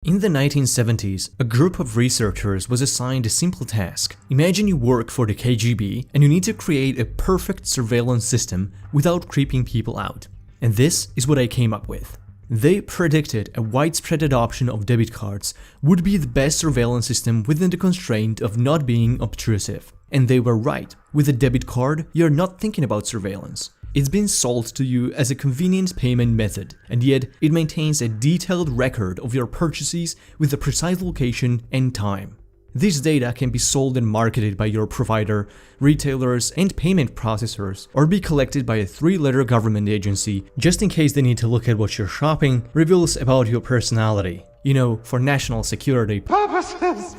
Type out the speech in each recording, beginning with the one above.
In the 1970s, a group of researchers was assigned a simple task. Imagine you work for the KGB and you need to create a perfect surveillance system without creeping people out. And this is what I came up with. They predicted a widespread adoption of debit cards would be the best surveillance system within the constraint of not being obtrusive. And they were right. With a debit card, you're not thinking about surveillance. It's been sold to you as a convenient payment method, and yet it maintains a detailed record of your purchases with a precise location and time. This data can be sold and marketed by your provider, retailers, and payment processors, or be collected by a 3-letter government agency just in case they need to look at what you're shopping, reveals about your personality. You know, for national security purposes.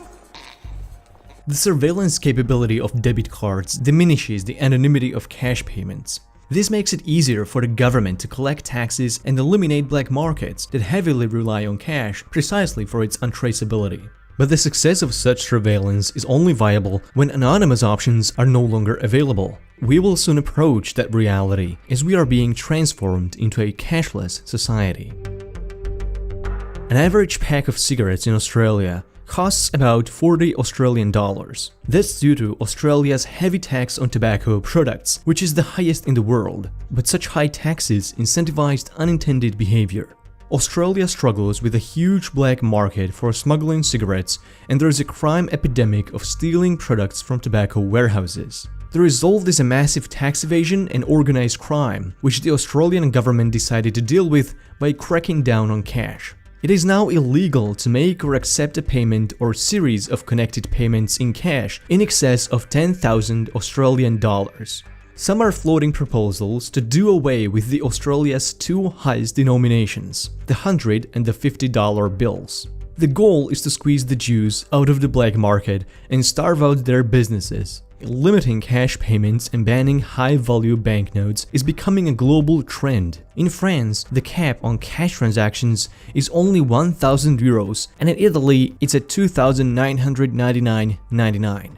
The surveillance capability of debit cards diminishes the anonymity of cash payments. This makes it easier for the government to collect taxes and eliminate black markets that heavily rely on cash precisely for its untraceability. But the success of such surveillance is only viable when anonymous options are no longer available. We will soon approach that reality as we are being transformed into a cashless society. An average pack of cigarettes in Australia costs about 40 Australian dollars. That's due to Australia's heavy tax on tobacco products, which is the highest in the world. But such high taxes incentivized unintended behavior. Australia struggles with a huge black market for smuggling cigarettes, and there is a crime epidemic of stealing products from tobacco warehouses. The result is a massive tax evasion and organized crime, which the Australian government decided to deal with by cracking down on cash. It is now illegal to make or accept a payment or series of connected payments in cash in excess of 10,000 Australian dollars. Some are floating proposals to do away with the Australia's two highest denominations, the $100 and the $50 bills. The goal is to squeeze the Jews out of the black market and starve out their businesses. Limiting cash payments and banning high-value banknotes is becoming a global trend. In France, the cap on cash transactions is only 1,000 euros, and in Italy, it's at 2,999.99.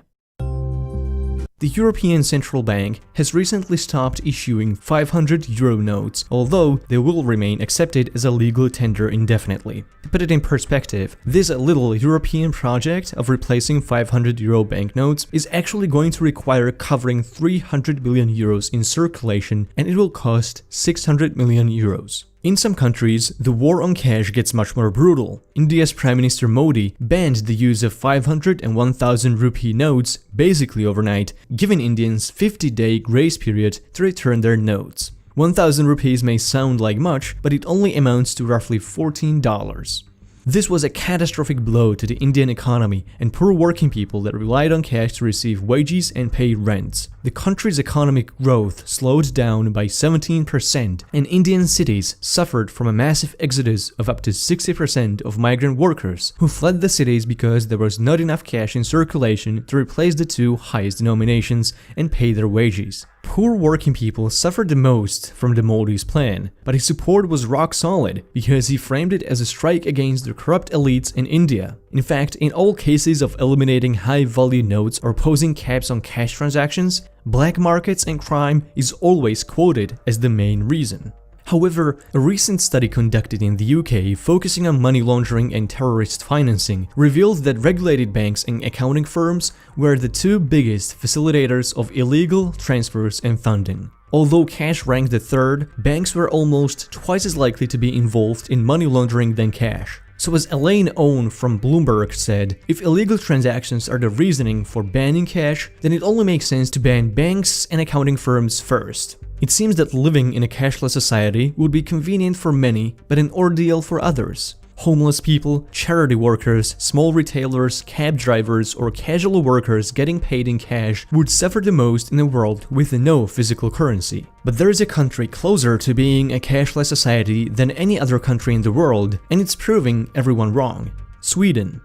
The European Central Bank has recently stopped issuing 500 euro notes, although they will remain accepted as a legal tender indefinitely. To put it in perspective, this little European project of replacing 500 euro banknotes is actually going to require covering 300 billion euros in circulation, and it will cost 600 million euros. In some countries, the war on cash gets much more brutal. India's Prime Minister Modi banned the use of 500 and 1000 rupee notes basically overnight, giving Indians 50-day grace period to return their notes. 1000 rupees may sound like much, but it only amounts to roughly $14. This was a catastrophic blow to the Indian economy and poor working people that relied on cash to receive wages and pay rents. The country's economic growth slowed down by 17%, and Indian cities suffered from a massive exodus of up to 60% of migrant workers who fled the cities because there was not enough cash in circulation to replace the two highest denominations and pay their wages. Poor working people suffered the most from the Modi's plan, but his support was rock solid because he framed it as a strike against the corrupt elites in India. In fact, in all cases of eliminating high-value notes or posing caps on cash transactions, black markets and crime is always quoted as the main reason. However, a recent study conducted in the UK focusing on money laundering and terrorist financing revealed that regulated banks and accounting firms were the two biggest facilitators of illegal transfers and funding. Although cash ranked the third, banks were almost twice as likely to be involved in money laundering than cash. So as Elaine Owen from Bloomberg said, if illegal transactions are the reasoning for banning cash, then it only makes sense to ban banks and accounting firms first. It seems that living in a cashless society would be convenient for many, but an ordeal for others. Homeless people, charity workers, small retailers, cab drivers, or casual workers getting paid in cash would suffer the most in a world with no physical currency. But there is a country closer to being a cashless society than any other country in the world, and it's proving everyone wrong: Sweden.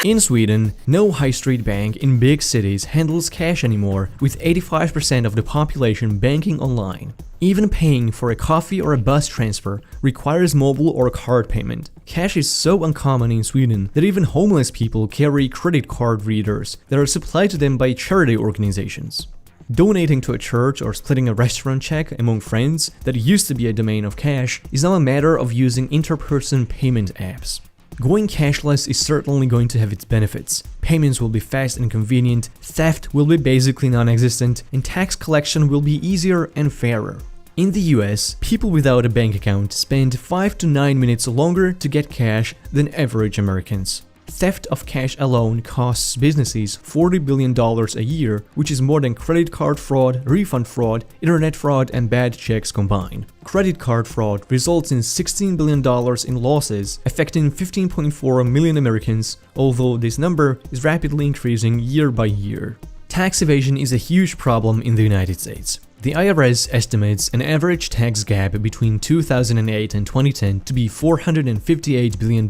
In Sweden, no high street bank in big cities handles cash anymore, with 85% of the population banking online. Even paying for a coffee or a bus transfer requires mobile or card payment. Cash is so uncommon in Sweden that even homeless people carry credit card readers that are supplied to them by charity organizations. Donating to a church or splitting a restaurant check among friends that used to be a domain of cash is now a matter of using inter-person payment apps. Going cashless is certainly going to have its benefits. Payments will be fast and convenient, theft will be basically non-existent, and tax collection will be easier and fairer. In the US, people without a bank account spend 5 to 9 minutes longer to get cash than average Americans. Theft of cash alone costs businesses $40 billion a year, which is more than credit card fraud, refund fraud, internet fraud, and bad checks combined. Credit card fraud results in $16 billion in losses, affecting 15.4 million Americans, although this number is rapidly increasing year by year. Tax evasion is a huge problem in the United States. The IRS estimates an average tax gap between 2008 and 2010 to be $458 billion.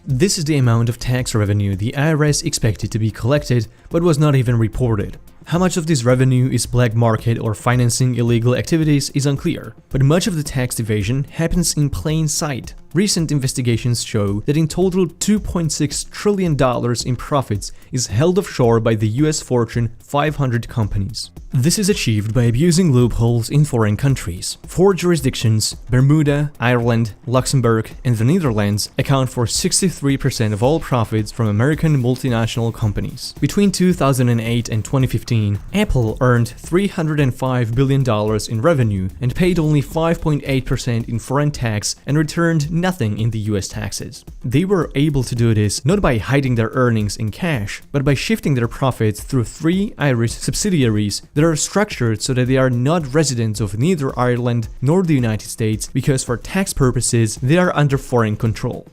This is the amount of tax revenue the IRS expected to be collected, but was not even reported. How much of this revenue is black market or financing illegal activities is unclear, but much of the tax evasion happens in plain sight. Recent investigations show that in total $2.6 trillion in profits is held offshore by the US Fortune 500 companies. This is achieved by abusing loopholes in foreign countries. 4 jurisdictions, Bermuda, Ireland, Luxembourg, and the Netherlands, account for 63% of all profits from American multinational companies. Between 2008 and 2015, Apple earned $305 billion in revenue and paid only 5.8% in foreign tax and returned nothing in the US taxes. They were able to do this not by hiding their earnings in cash, but by shifting their profits through 3 Irish subsidiaries that are structured so that they are not residents of neither Ireland nor the United States, because for tax purposes they are under foreign control.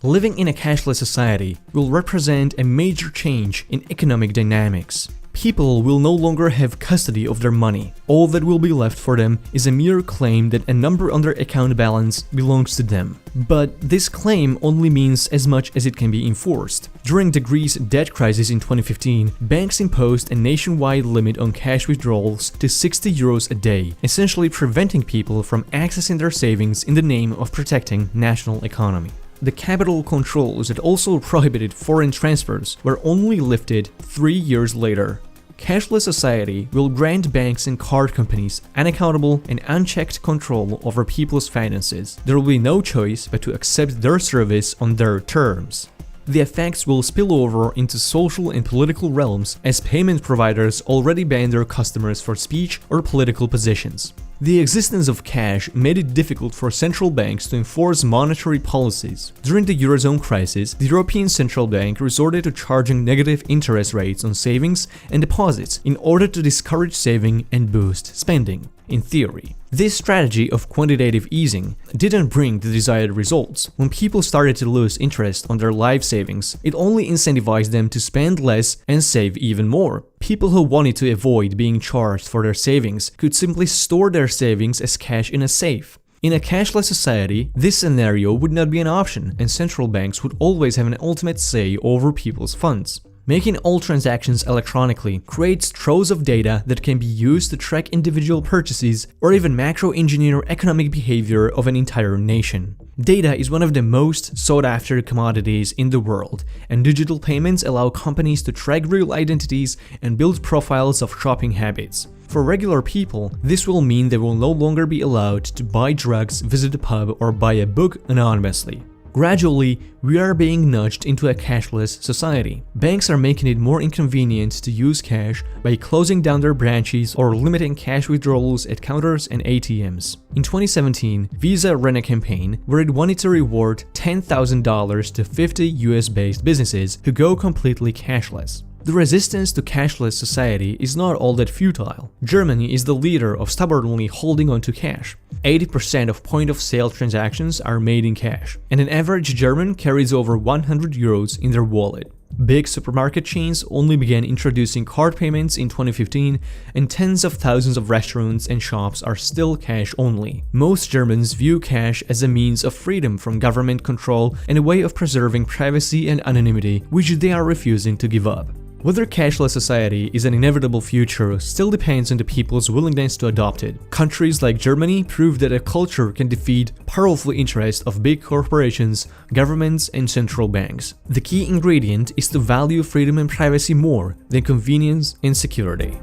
Living in a cashless society will represent a major change in economic dynamics. People will no longer have custody of their money. All that will be left for them is a mere claim that a number on their account balance belongs to them. But this claim only means as much as it can be enforced. During the Greece debt crisis in 2015, banks imposed a nationwide limit on cash withdrawals to 60 euros a day, essentially preventing people from accessing their savings in the name of protecting national economy. The capital controls that also prohibited foreign transfers were only lifted 3 years later. Cashless society will grant banks and card companies unaccountable and unchecked control over people's finances. There will be no choice but to accept their service on their terms. The effects will spill over into social and political realms, as payment providers already ban their customers for speech or political positions. The existence of cash made it difficult for central banks to enforce monetary policies. During the Eurozone crisis, the European Central Bank resorted to charging negative interest rates on savings and deposits in order to discourage saving and boost spending. In theory, this strategy of quantitative easing didn't bring the desired results. When people started to lose interest on their life savings, it only incentivized them to spend less and save even more. People who wanted to avoid being charged for their savings could simply store their savings as cash in a safe. In a cashless society, this scenario would not be an option, and central banks would always have an ultimate say over people's funds. Making all transactions electronically creates troves of data that can be used to track individual purchases or even macro-engineer economic behavior of an entire nation. Data is one of the most sought-after commodities in the world, and digital payments allow companies to track real identities and build profiles of shopping habits. For regular people, this will mean they will no longer be allowed to buy drugs, visit a pub, or buy a book anonymously. Gradually, we are being nudged into a cashless society. Banks are making it more inconvenient to use cash by closing down their branches or limiting cash withdrawals at counters and ATMs. In 2017, Visa ran a campaign where it wanted to reward $10,000 to 50 US-based businesses who go completely cashless. The resistance to cashless society is not all that futile. Germany is the leader of stubbornly holding on to cash. 80% of point-of-sale transactions are made in cash, and an average German carries over 100 euros in their wallet. Big supermarket chains only began introducing card payments in 2015, and tens of thousands of restaurants and shops are still cash only. Most Germans view cash as a means of freedom from government control and a way of preserving privacy and anonymity, which they are refusing to give up. Whether cashless society is an inevitable future still depends on the people's willingness to adopt it. Countries like Germany prove that a culture can defeat powerful interests of big corporations, governments, and central banks. The key ingredient is to value freedom and privacy more than convenience and security.